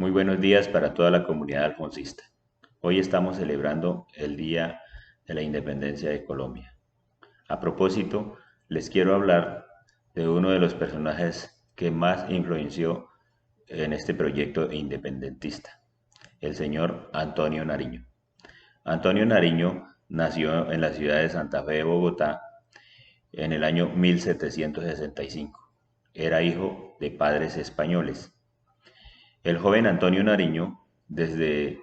Muy buenos días para toda la comunidad alfonsista. Hoy estamos celebrando el Día de la Independencia de Colombia. A propósito, les quiero hablar de uno de los personajes que más influenció en este proyecto independentista, el señor Antonio Nariño. Antonio Nariño nació en la ciudad de Santa Fe de Bogotá en el año 1765. Era hijo de padres españoles. El joven Antonio Nariño, desde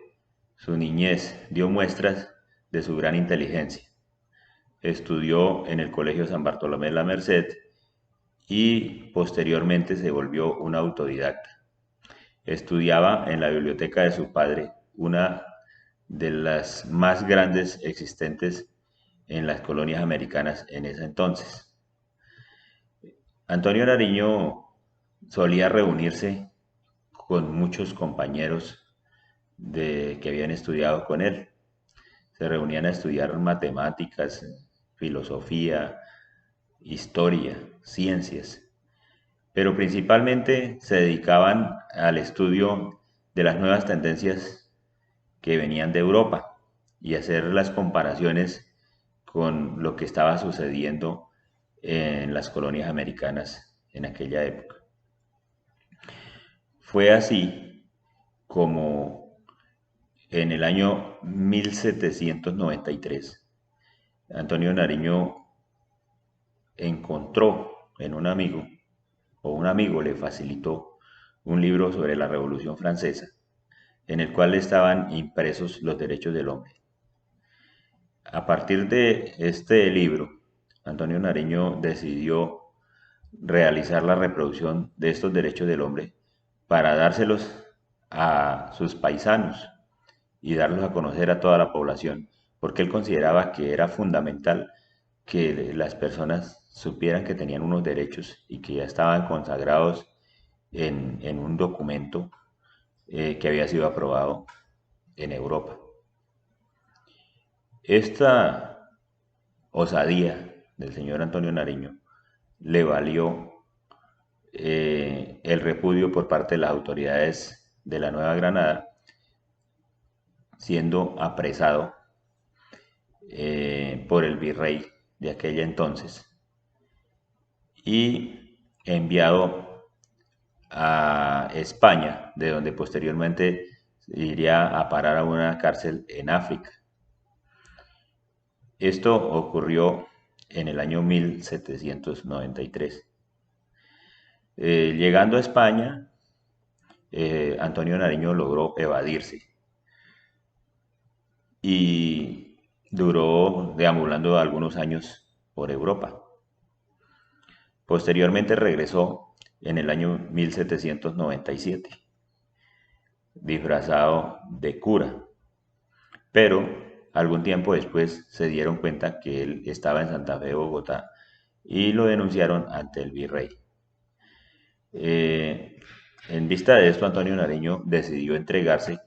su niñez, dio muestras de su gran inteligencia. Estudió en el Colegio San Bartolomé de la Merced y posteriormente se volvió un autodidacta. Estudiaba en la biblioteca de su padre, una de las más grandes existentes en las colonias americanas en ese entonces. Antonio Nariño solía reunirse con muchos compañeros que habían estudiado con él. Se reunían a estudiar matemáticas, filosofía, historia, ciencias, pero principalmente se dedicaban al estudio de las nuevas tendencias que venían de Europa y hacer las comparaciones con lo que estaba sucediendo en las colonias americanas en aquella época. Fue así como en el año 1793 Antonio Nariño encontró en un amigo, o un amigo le facilitó un libro sobre la Revolución Francesa, en el cual estaban impresos los derechos del hombre. A partir de este libro, Antonio Nariño decidió realizar la reproducción de estos derechos del hombre para dárselos a sus paisanos y darlos a conocer a toda la población, porque él consideraba que era fundamental que las personas supieran que tenían unos derechos y que ya estaban consagrados en un documento que había sido aprobado en Europa. Esta osadía del señor Antonio Nariño le valió el repudio por parte de las autoridades de la Nueva Granada, siendo apresado por el virrey de aquella entonces y enviado a España, de donde posteriormente iría a parar a una cárcel en África. Esto ocurrió en el año 1793. Llegando a España, Antonio Nariño logró evadirse y duró deambulando algunos años por Europa. Posteriormente regresó en el año 1797, disfrazado de cura, pero algún tiempo después se dieron cuenta que él estaba en Santa Fe de Bogotá y lo denunciaron ante el virrey. Eh, en vista de esto, Antonio Nariño decidió entregarse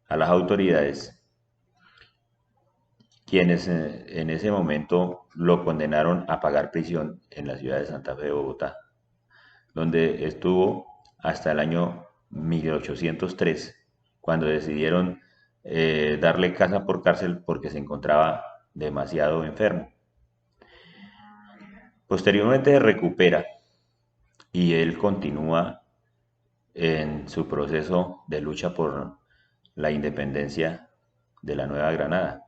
a las autoridades, quienes en ese momento lo condenaron a pagar prisión en la ciudad de Santa Fe de Bogotá, donde estuvo hasta el año 1803, cuando decidieron darle casa por cárcel porque se encontraba demasiado enfermo. Posteriormente se recupera y él continúa en su proceso de lucha por la independencia de la Nueva Granada.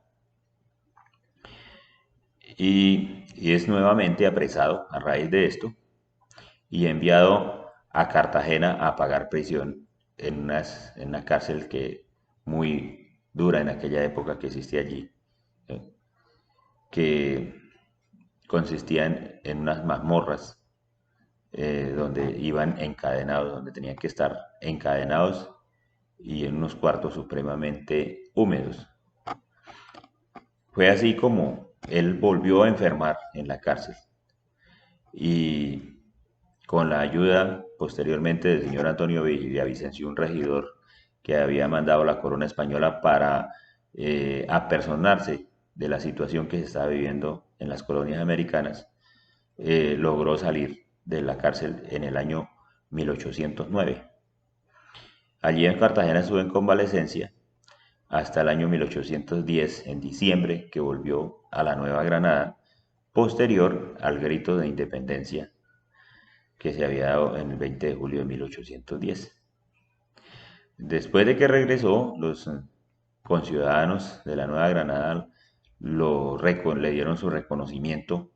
Y es nuevamente apresado a raíz de esto y enviado a Cartagena a pagar prisión en una cárcel que muy dura en aquella época que existía allí, ¿eh? Que consistía en unas mazmorras donde iban encadenados, donde tenían que estar encadenados y en unos cuartos supremamente húmedos. Fue así como él volvió a enfermar en la cárcel y con la ayuda posteriormente del señor Antonio Villavicencio, un regidor que había mandado la corona española para apersonarse de la situación que se estaba viviendo en las colonias americanas, logró salir de la cárcel en el año 1809. Allí en Cartagena estuvo en convalecencia hasta el año 1810, en diciembre, que volvió a la Nueva Granada, posterior al grito de independencia que se había dado en el 20 de julio de 1810. Después de que regresó, los conciudadanos de la Nueva Granada le dieron su reconocimiento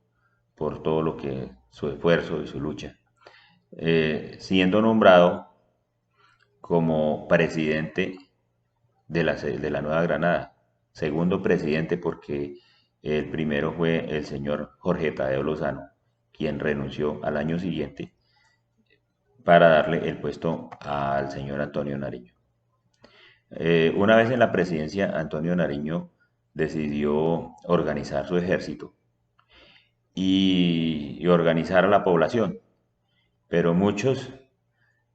por todo lo que su esfuerzo y su lucha, siendo nombrado como presidente de la Nueva Granada, segundo presidente porque el primero fue el señor Jorge Tadeo Lozano, quien renunció al año siguiente para darle el puesto al señor Antonio Nariño. Una vez en la presidencia, Antonio Nariño decidió organizar su ejército y organizar a la población, pero muchos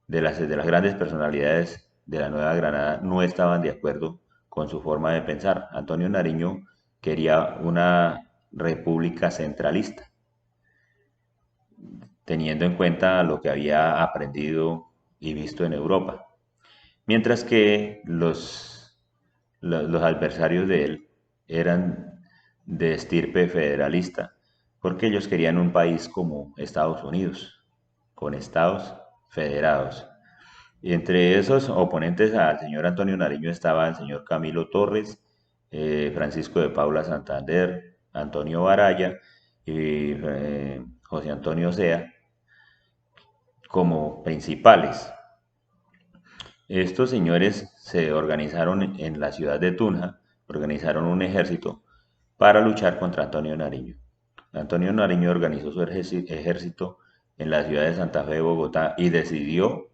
de las grandes personalidades de la Nueva Granada no estaban de acuerdo con su forma de pensar. Antonio Nariño quería una república centralista, teniendo en cuenta lo que había aprendido y visto en Europa, mientras que los adversarios de él eran de estirpe federalista, porque ellos querían un país como Estados Unidos, con estados federados. Y entre esos oponentes al señor Antonio Nariño estaba el señor Camilo Torres, Francisco de Paula Santander, Antonio Baraya y José Antonio Sea como principales. Estos señores se organizaron en la ciudad de Tunja, organizaron un ejército para luchar contra Antonio Nariño. Antonio Nariño organizó su ejército en la ciudad de Santa Fe de Bogotá y decidió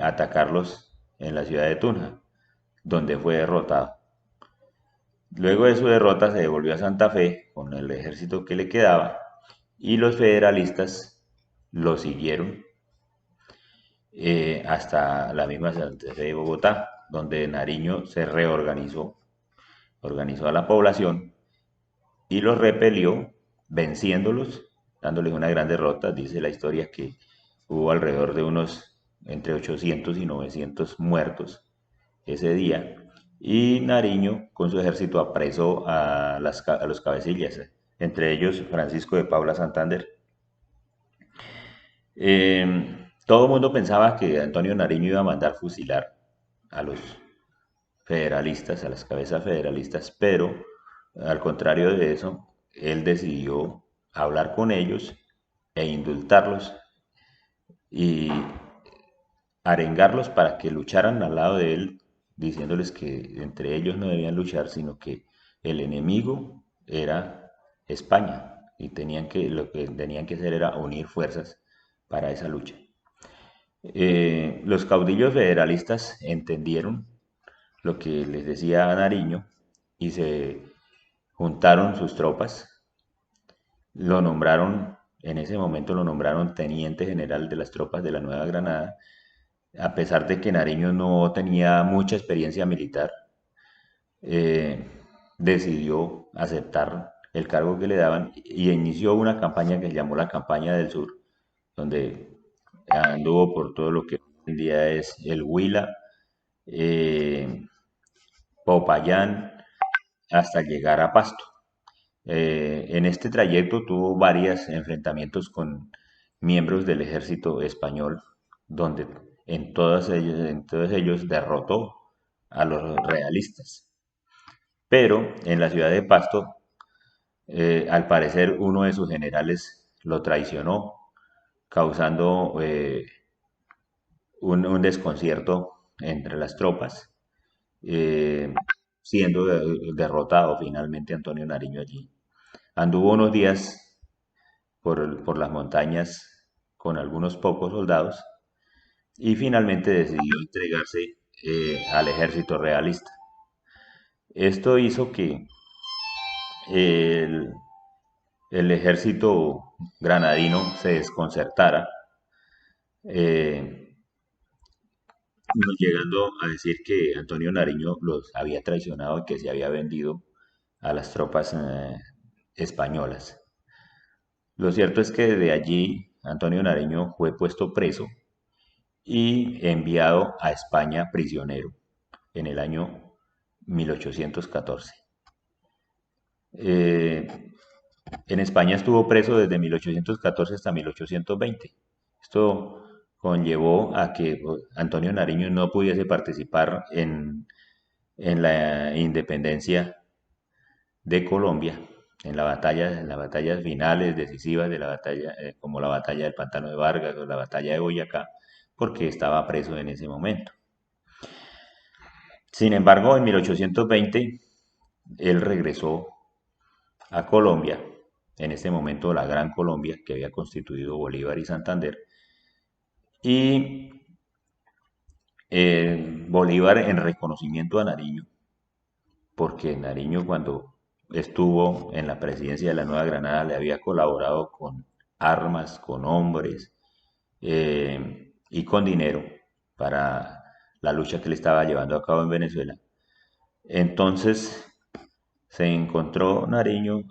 atacarlos en la ciudad de Tunja, donde fue derrotado. Luego de su derrota se devolvió a Santa Fe con el ejército que le quedaba y los federalistas lo siguieron hasta la misma Santa Fe de Bogotá, donde Nariño se reorganizó, organizó a la población y los repelió, venciéndolos, dándoles una gran derrota. Dice la historia que hubo alrededor de unos entre 800 y 900 muertos ese día, y Nariño con su ejército apresó a los cabecillas, entre ellos Francisco de Paula Santander. Todo el mundo pensaba que Antonio Nariño iba a mandar fusilar a los federalistas, a las cabezas federalistas, pero al contrario de eso, él decidió hablar con ellos e indultarlos y arengarlos para que lucharan al lado de él, diciéndoles que entre ellos no debían luchar, sino que el enemigo era España y lo que tenían que hacer era unir fuerzas para esa lucha. Los caudillos federalistas entendieron lo que les decía Nariño y se juntaron sus tropas, lo nombraron, en ese momento lo nombraron teniente general de las tropas de la Nueva Granada, a pesar de que Nariño no tenía mucha experiencia militar, eh, decidió aceptar el cargo que le daban y inició una campaña que se llamó la Campaña del Sur, donde anduvo por todo lo que hoy en día es el Huila, eh, Popayán, hasta llegar a Pasto. En este trayecto tuvo varios enfrentamientos con miembros del ejército español, donde en todos ellos derrotó a los realistas. Pero en la ciudad de Pasto, al parecer uno de sus generales lo traicionó, causando un desconcierto entre las tropas, eh, siendo derrotado finalmente Antonio Nariño allí. Anduvo unos días por las montañas con algunos pocos soldados y finalmente decidió entregarse al ejército realista. Esto hizo que el, el ejército granadino se desconcertara, eh, llegando a decir que Antonio Nariño los había traicionado y que se había vendido a las tropas españolas. Lo cierto es que de allí Antonio Nariño fue puesto preso y enviado a España prisionero en el año 1814. Eh, en España estuvo preso desde 1814 hasta 1820. Esto conllevó a que Antonio Nariño no pudiese participar en la independencia de Colombia, en las batallas finales decisivas de la batalla, como la batalla del Pantano de Vargas o la batalla de Boyacá, porque estaba preso en ese momento. Sin embargo, en 1820 él regresó a Colombia, en este momento la Gran Colombia que había constituido Bolívar y Santander, y Bolívar en reconocimiento a Nariño, porque Nariño cuando estuvo en la presidencia de la Nueva Granada le había colaborado con armas, con hombres y con dinero para la lucha que le estaba llevando a cabo en Venezuela. Entonces se encontró Nariño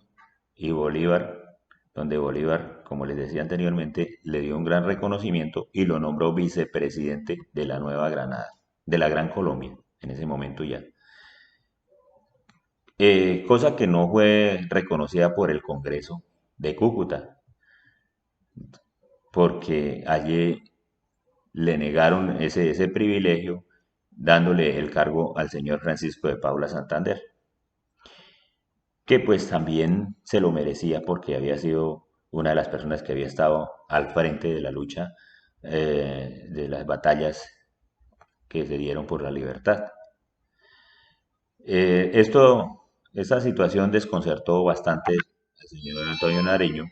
y Bolívar, donde Bolívar, como les decía anteriormente, le dio un gran reconocimiento y lo nombró vicepresidente de la Nueva Granada, de la Gran Colombia, en ese momento ya. Cosa que no fue reconocida por el Congreso de Cúcuta, porque allí le negaron ese privilegio dándole el cargo al señor Francisco de Paula Santander, que pues también se lo merecía porque había sido una de las personas que había estado al frente de la lucha de las batallas que se dieron por la libertad. Esta situación desconcertó bastante al señor Antonio Nariño,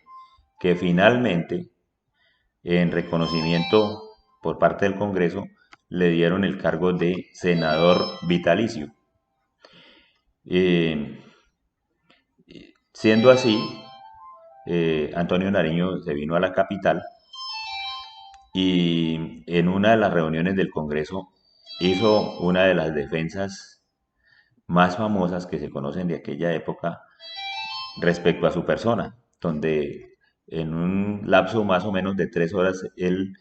que finalmente, en reconocimiento por parte del Congreso, le dieron el cargo de senador vitalicio. Eh, Siendo así, Antonio Nariño se vino a la capital y en una de las reuniones del Congreso hizo una de las defensas más famosas que se conocen de aquella época respecto a su persona, donde en un lapso más o menos de 3 horas él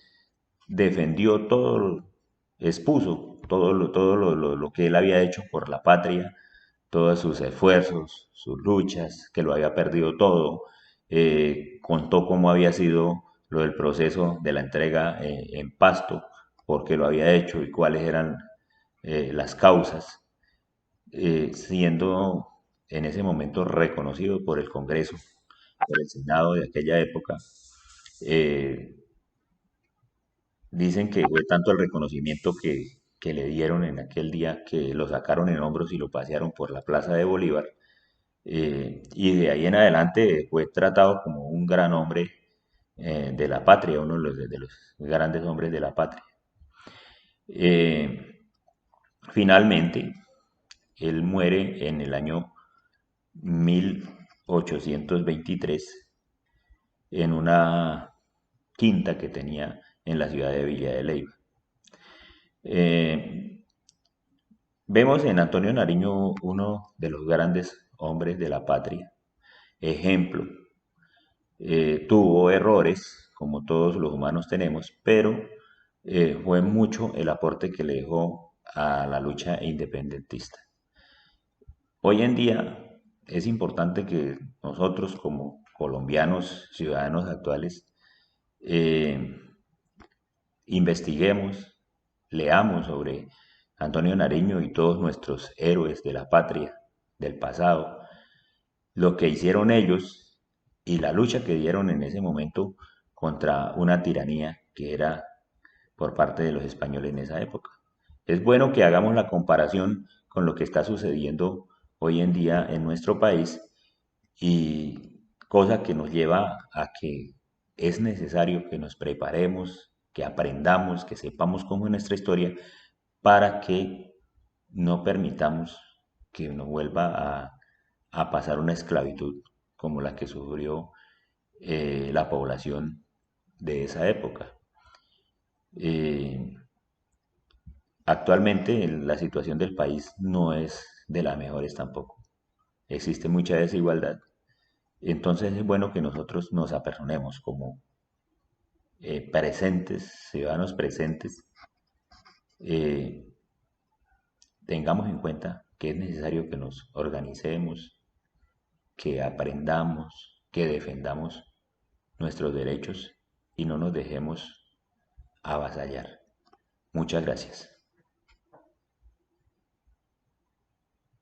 defendió todo, expuso todo lo que él había hecho por la patria, todos sus esfuerzos, sus luchas, que lo había perdido todo, contó cómo había sido lo del proceso de la entrega en Pasto, por qué lo había hecho y cuáles eran las causas, siendo en ese momento reconocido por el Congreso, por el Senado de aquella época. Eh, Dicen que fue tanto el reconocimiento que le dieron en aquel día que lo sacaron en hombros y lo pasearon por la Plaza de Bolívar. Y de ahí en adelante fue tratado como un gran hombre de la patria, uno de los grandes hombres de la patria. Eh, Finalmente, él muere en el año 1823 en una quinta que tenía en la ciudad de Villa de Leyva. Eh, Vemos en Antonio Nariño uno de los grandes hombres de la patria. Ejemplo, tuvo errores, como todos los humanos tenemos, pero fue mucho el aporte que le dejó a la lucha independentista. Hoy en día es importante que nosotros como colombianos, ciudadanos actuales, eh, investiguemos, leamos sobre Antonio Nariño y todos nuestros héroes de la patria, del pasado, lo que hicieron ellos y la lucha que dieron en ese momento contra una tiranía que era por parte de los españoles en esa época. Es bueno que hagamos la comparación con lo que está sucediendo hoy en día en nuestro país y cosa que nos lleva a que es necesario que nos preparemos, que aprendamos, que sepamos cómo es nuestra historia para que no permitamos que nos vuelva a pasar una esclavitud como la que sufrió la población de esa época. Eh, Actualmente la situación del país no es de las mejores tampoco. Existe mucha desigualdad. Entonces es bueno que nosotros nos apersonemos como presentes, ciudadanos presentes, eh, tengamos en cuenta que es necesario que nos organicemos, que aprendamos, que defendamos nuestros derechos y no nos dejemos avasallar. Muchas gracias.